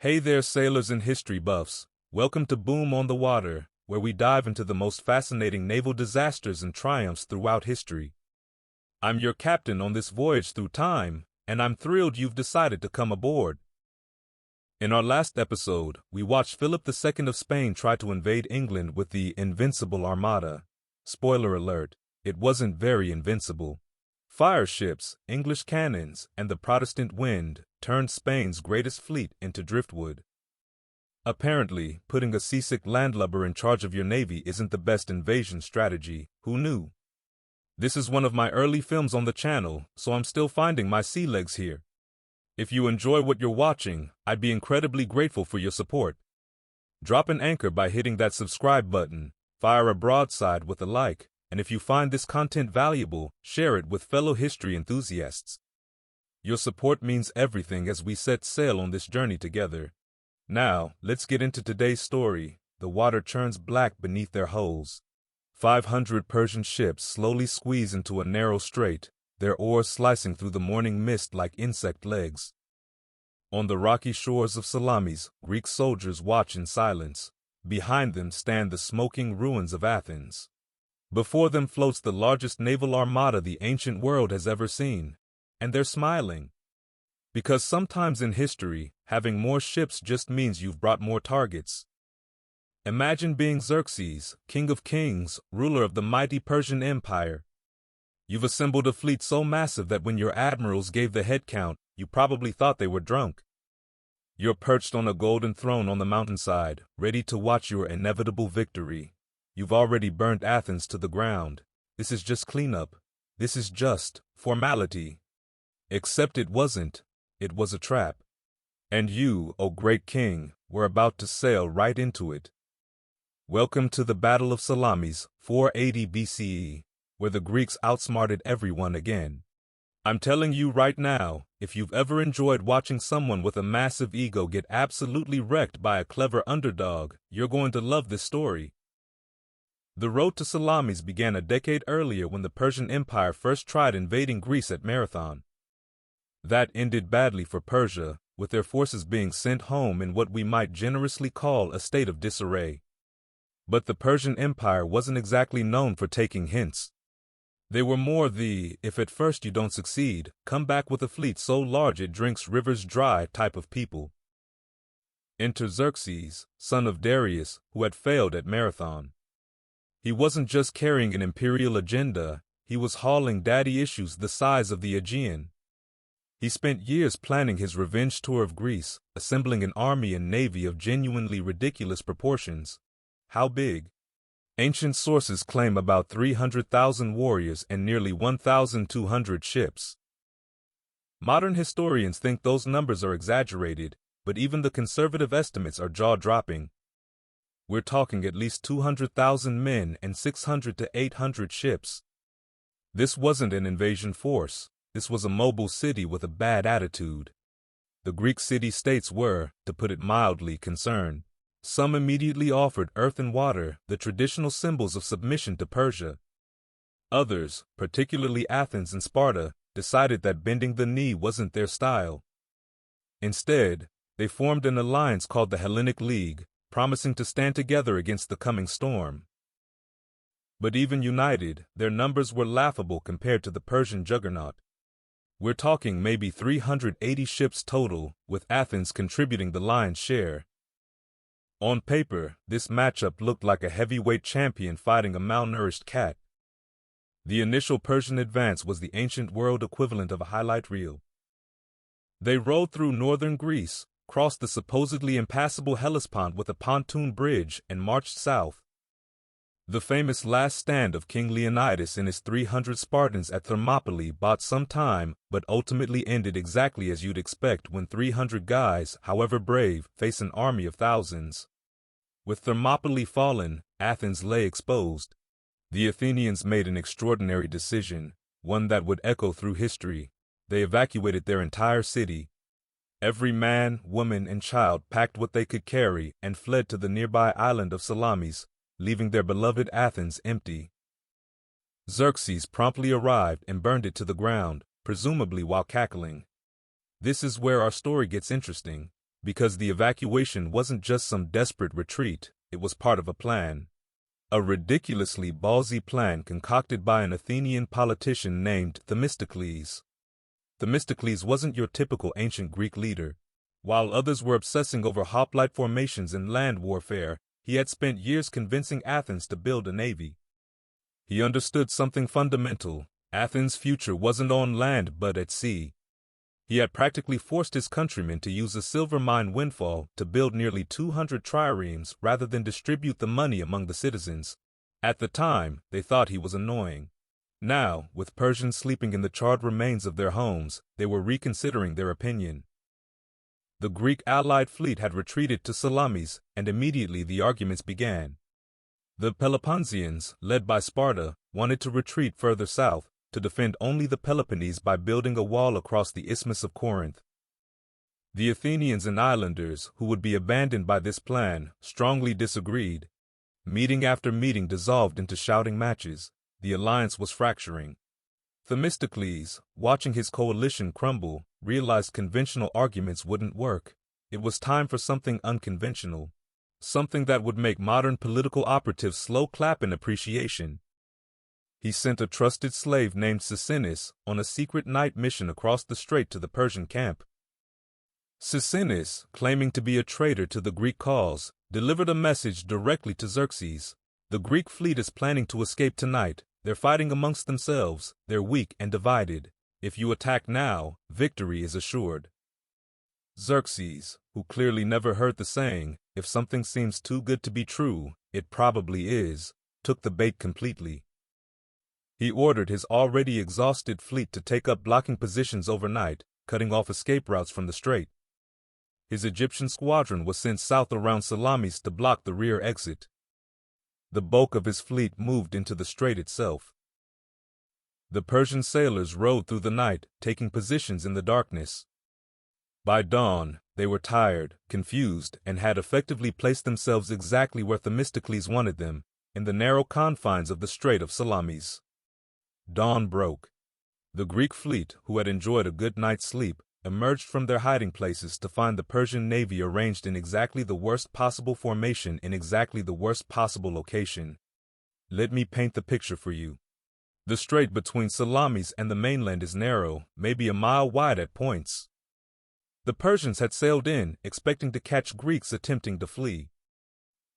Hey there, sailors and history buffs. Welcome to Boom on the Water, where we dive into the most fascinating naval disasters and triumphs throughout history. I'm your captain on this voyage through time, and I'm thrilled you've decided to come aboard. In our last episode, we watched Philip II of Spain try to invade England with the invincible armada. Spoiler alert, it wasn't very invincible. Fire ships, English cannons, and the Protestant wind turned Spain's greatest fleet into driftwood. Apparently, putting a seasick landlubber in charge of your navy isn't the best invasion strategy. Who knew? This is one of my early films on the channel, so I'm still finding my sea legs here. If you enjoy what you're watching, I'd be incredibly grateful for your support. Drop an anchor by hitting that subscribe button, fire a broadside with a like, and if you find this content valuable, share it with fellow history enthusiasts. Your support means everything as we set sail on this journey together. Now, let's get into today's story. The water churns black beneath their hulls. 500 Persian ships slowly squeeze into a narrow strait, their oars slicing through the morning mist like insect legs. On the rocky shores of Salamis, Greek soldiers watch in silence. Behind them stand the smoking ruins of Athens. Before them floats the largest naval armada the ancient world has ever seen. And they're smiling. Because sometimes in history, having more ships just means you've brought more targets. Imagine being Xerxes, king of kings, ruler of the mighty Persian Empire. You've assembled a fleet so massive that when your admirals gave the head count, you probably thought they were drunk. You're perched on a golden throne on the mountainside, ready to watch your inevitable victory. You've already burned Athens to the ground. This is just cleanup. This is just formality. Except it wasn't. It was a trap. And you, O great king, were about to sail right into it. Welcome to the Battle of Salamis, 480 BCE, where the Greeks outsmarted everyone again. I'm telling you right now, if you've ever enjoyed watching someone with a massive ego get absolutely wrecked by a clever underdog, you're going to love this story. The road to Salamis began a decade earlier when the Persian Empire first tried invading Greece at Marathon. That ended badly for Persia, with their forces being sent home in what we might generously call a state of disarray. But the Persian Empire wasn't exactly known for taking hints. They were more the, if at first you don't succeed, come back with a fleet so large it drinks rivers dry type of people. Enter Xerxes, son of Darius, who had failed at Marathon. He wasn't just carrying an imperial agenda, he was hauling daddy issues the size of the Aegean. He spent years planning his revenge tour of Greece, assembling an army and navy of genuinely ridiculous proportions. How big? Ancient sources claim about 300,000 warriors and nearly 1,200 ships. Modern historians think those numbers are exaggerated, but even the conservative estimates are jaw-dropping. We're talking at least 200,000 men and 600 to 800 ships. This wasn't an invasion force. This was a mobile city with a bad attitude. The Greek city-states were, to put it mildly, concerned. Some immediately offered earth and water, the traditional symbols of submission to Persia. Others, particularly Athens and Sparta, decided that bending the knee wasn't their style. Instead, they formed an alliance called the Hellenic League, promising to stand together against the coming storm. But even united, their numbers were laughable compared to the Persian juggernaut. We're talking maybe 380 ships total, with Athens contributing the lion's share. On paper, this matchup looked like a heavyweight champion fighting a malnourished cat. The initial Persian advance was the ancient world equivalent of a highlight reel. They rode through northern Greece, crossed the supposedly impassable Hellespont with a pontoon bridge, and marched south. The famous last stand of King Leonidas and his 300 Spartans at Thermopylae bought some time, but ultimately ended exactly as you'd expect when 300 guys, however brave, face an army of thousands. With Thermopylae fallen, Athens lay exposed. The Athenians made an extraordinary decision, one that would echo through history. They evacuated their entire city. Every man, woman, and child packed what they could carry and fled to the nearby island of Salamis, leaving their beloved Athens empty. Xerxes promptly arrived and burned it to the ground, presumably while cackling. This is where our story gets interesting. Because the evacuation wasn't just some desperate retreat, it was part of a plan. A ridiculously ballsy plan concocted by an Athenian politician named Themistocles. Themistocles wasn't your typical ancient Greek leader. While others were obsessing over hoplite formations and land warfare, he had spent years convincing Athens to build a navy. He understood something fundamental: Athens' future wasn't on land but at sea. He had practically forced his countrymen to use a silver mine windfall to build nearly 200 triremes rather than distribute the money among the citizens. At the time, they thought he was annoying. Now, with Persians sleeping in the charred remains of their homes, they were reconsidering their opinion. The Greek allied fleet had retreated to Salamis, and immediately the arguments began. The Peloponnesians, led by Sparta, wanted to retreat further south, to defend only the Peloponnese by building a wall across the Isthmus of Corinth. The Athenians and islanders, who would be abandoned by this plan, strongly disagreed. Meeting after meeting dissolved into shouting matches. The alliance was fracturing. Themistocles, watching his coalition crumble, realized conventional arguments wouldn't work. It was time for something unconventional. Something that would make modern political operatives slow clap in appreciation. He sent a trusted slave named Salamis on a secret night mission across the strait to the Persian camp. Salamis, claiming to be a traitor to the Greek cause, delivered a message directly to Xerxes. The Greek fleet is planning to escape tonight. They're fighting amongst themselves. They're weak and divided. If you attack now, victory is assured. Xerxes, who clearly never heard the saying, "If something seems too good to be true, it probably is," took the bait completely. He ordered his already exhausted fleet to take up blocking positions overnight, cutting off escape routes from the strait. His Egyptian squadron was sent south around Salamis to block the rear exit. The bulk of his fleet moved into the strait itself. The Persian sailors rowed through the night, taking positions in the darkness. By dawn, they were tired, confused, and had effectively placed themselves exactly where Themistocles wanted them, in the narrow confines of the Strait of Salamis. Dawn broke. The Greek fleet, who had enjoyed a good night's sleep, emerged from their hiding places to find the Persian navy arranged in exactly the worst possible formation in exactly the worst possible location. Let me paint the picture for you. The strait between Salamis and the mainland is narrow, maybe a mile wide at points. The Persians had sailed in, expecting to catch Greeks attempting to flee.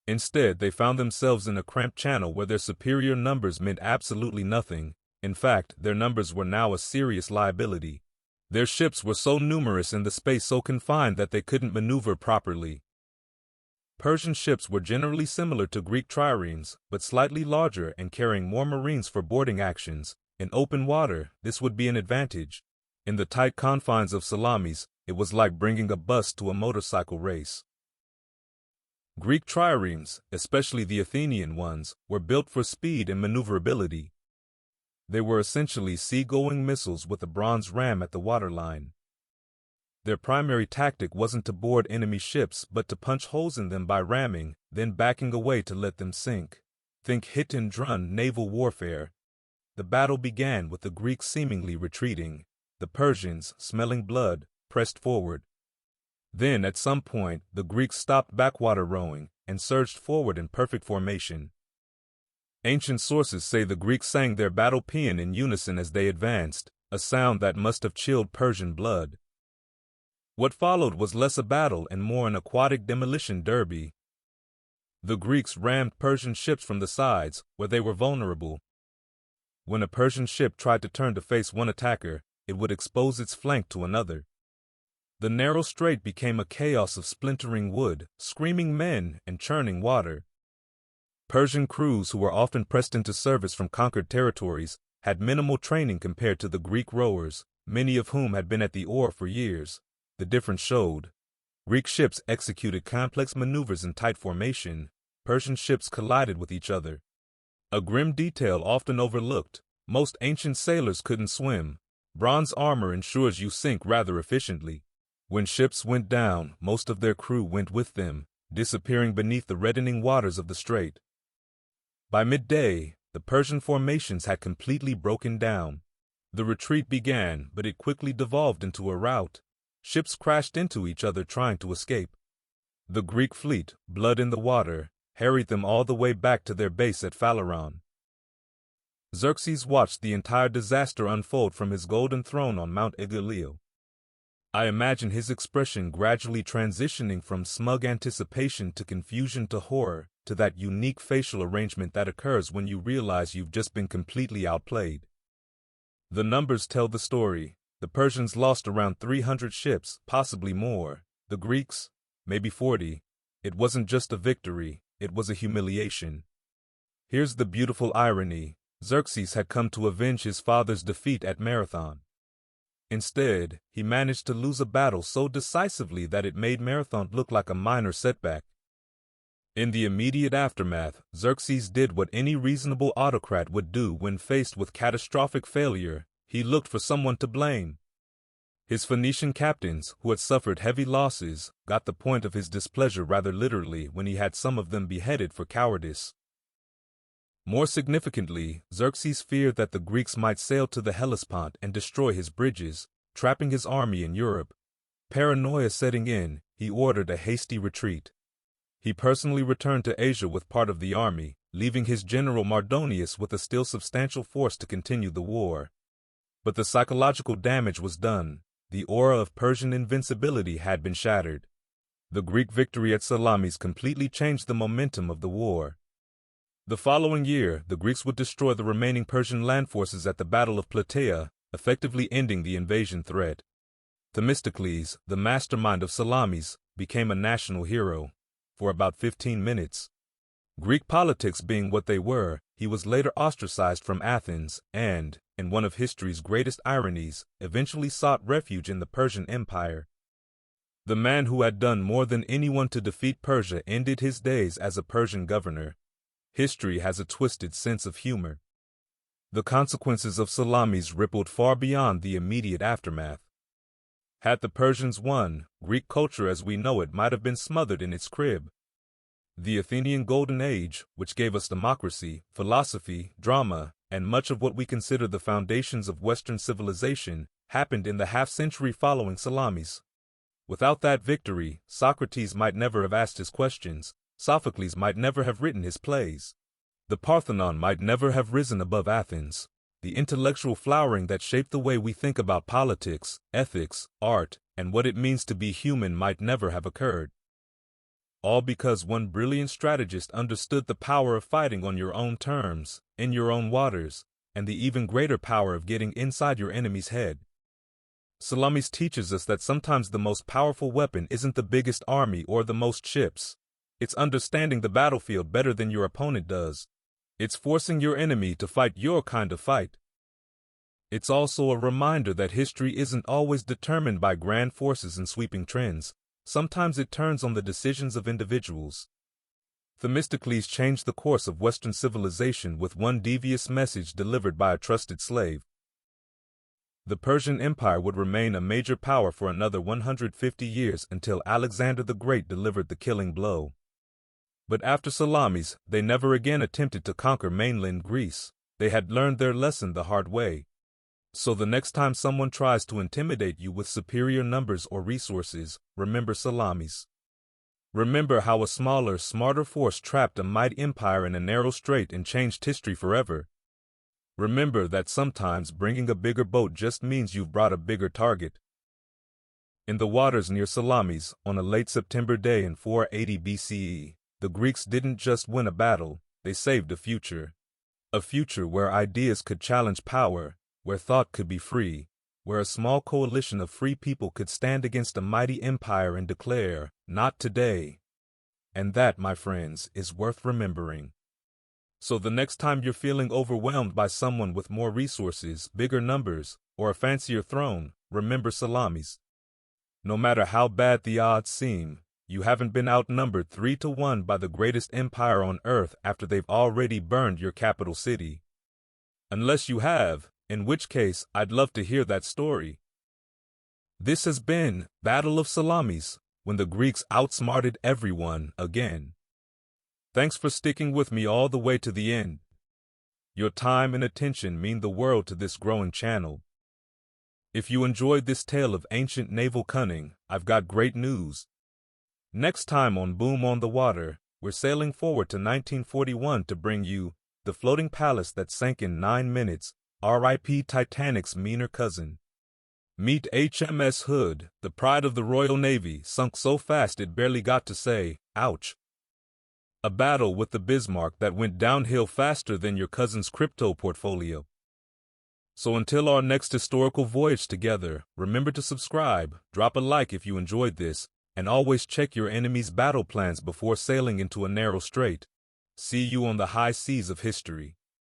Instead, they found themselves in a cramped channel where their superior numbers meant absolutely nothing. In fact, their numbers were now a serious liability. Their ships were so numerous and the space so confined that they couldn't maneuver properly. Persian ships were generally similar to Greek triremes, but slightly larger and carrying more marines for boarding actions. In open water, this would be an advantage. In the tight confines of Salamis, it was like bringing a bus to a motorcycle race. Greek triremes, especially the Athenian ones, were built for speed and maneuverability. They were essentially sea-going missiles with a bronze ram at the waterline. Their primary tactic wasn't to board enemy ships but to punch holes in them by ramming, then backing away to let them sink. Think hit-and-run naval warfare. The battle began with the Greeks seemingly retreating. The Persians, smelling blood, pressed forward. Then, at some point, the Greeks stopped backwater rowing and surged forward in perfect formation. Ancient sources say the Greeks sang their battle paean in unison as they advanced, a sound that must have chilled Persian blood. What followed was less a battle and more an aquatic demolition derby. The Greeks rammed Persian ships from the sides, where they were vulnerable. When a Persian ship tried to turn to face one attacker, it would expose its flank to another. The narrow strait became a chaos of splintering wood, screaming men, and churning water. Persian crews, who were often pressed into service from conquered territories, had minimal training compared to the Greek rowers, many of whom had been at the oar for years. The difference showed. Greek ships executed complex maneuvers in tight formation. Persian ships collided with each other. A grim detail often overlooked: most ancient sailors couldn't swim. Bronze armor ensures you sink rather efficiently. When ships went down, most of their crew went with them, disappearing beneath the reddening waters of the strait. By midday, the Persian formations had completely broken down. The retreat began, but it quickly devolved into a rout. Ships crashed into each other trying to escape. The Greek fleet, blood in the water, harried them all the way back to their base at Phaleron. Xerxes watched the entire disaster unfold from his golden throne on Mount Aegaleio. I imagine his expression gradually transitioning from smug anticipation to confusion to horror, to that unique facial arrangement that occurs when you realize you've just been completely outplayed. The numbers tell the story. The Persians lost around 300 ships, possibly more. The Greeks, maybe 40. It wasn't just a victory, it was a humiliation. Here's the beautiful irony. Xerxes had come to avenge his father's defeat at Marathon. Instead, he managed to lose a battle so decisively that it made Marathon look like a minor setback. In the immediate aftermath, Xerxes did what any reasonable autocrat would do when faced with catastrophic failure. He looked for someone to blame. His Phoenician captains, who had suffered heavy losses, got the point of his displeasure rather literally when he had some of them beheaded for cowardice. More significantly, Xerxes feared that the Greeks might sail to the Hellespont and destroy his bridges, trapping his army in Europe. Paranoia setting in, he ordered a hasty retreat. He personally returned to Asia with part of the army, leaving his general Mardonius with a still substantial force to continue the war. But the psychological damage was done. The aura of Persian invincibility had been shattered. The Greek victory at Salamis completely changed the momentum of the war. The following year, the Greeks would destroy the remaining Persian land forces at the Battle of Plataea, effectively ending the invasion threat. Themistocles, the mastermind of Salamis, became a national hero. For about 15 minutes. Greek politics being what they were, he was later ostracized from Athens and, in one of history's greatest ironies, eventually sought refuge in the Persian Empire. The man who had done more than anyone to defeat Persia ended his days as a Persian governor. History has a twisted sense of humor. The consequences of Salamis rippled far beyond the immediate aftermath. Had the Persians won, Greek culture as we know it might have been smothered in its crib. The Athenian Golden Age, which gave us democracy, philosophy, drama, and much of what we consider the foundations of Western civilization, happened in the half-century following Salamis. Without that victory, Socrates might never have asked his questions, Sophocles might never have written his plays. The Parthenon might never have risen above Athens. The intellectual flowering that shaped the way we think about politics, ethics, art, and what it means to be human might never have occurred. All because one brilliant strategist understood the power of fighting on your own terms, in your own waters, and the even greater power of getting inside your enemy's head. Salamis teaches us that sometimes the most powerful weapon isn't the biggest army or the most ships. It's understanding the battlefield better than your opponent does. It's forcing your enemy to fight your kind of fight. It's also a reminder that history isn't always determined by grand forces and sweeping trends. Sometimes it turns on the decisions of individuals. Themistocles changed the course of Western civilization with one devious message delivered by a trusted slave. The Persian Empire would remain a major power for another 150 years until Alexander the Great delivered the killing blow. But after Salamis, they never again attempted to conquer mainland Greece. They had learned their lesson the hard way. So the next time someone tries to intimidate you with superior numbers or resources, remember Salamis. Remember how a smaller, smarter force trapped a mighty empire in a narrow strait and changed history forever. Remember that sometimes bringing a bigger boat just means you've brought a bigger target. In the waters near Salamis, on a late September day in 480 BCE, the Greeks didn't just win a battle, they saved a future. A future where ideas could challenge power, where thought could be free, where a small coalition of free people could stand against a mighty empire and declare, "Not today." And that, my friends, is worth remembering. So the next time you're feeling overwhelmed by someone with more resources, bigger numbers, or a fancier throne, remember Salamis. No matter how bad the odds seem, you haven't been outnumbered 3-1 by the greatest empire on earth after they've already burned your capital city. Unless you have, in which case I'd love to hear that story. This has been Battle of Salamis, when the Greeks outsmarted everyone again. Thanks for sticking with me all the way to the end. Your time and attention mean the world to this growing channel. If you enjoyed this tale of ancient naval cunning, I've got great news. Next time on Boom on the Water, we're sailing forward to 1941 to bring you The Floating Palace That Sank in 9 Minutes, R.I.P. Titanic's meaner cousin. Meet HMS Hood, the pride of the Royal Navy, sunk so fast it barely got to say, ouch. A battle with the Bismarck that went downhill faster than your cousin's crypto portfolio. So until our next historical voyage together, remember to subscribe, drop a like if you enjoyed this, and always check your enemy's battle plans before sailing into a narrow strait. See you on the high seas of history.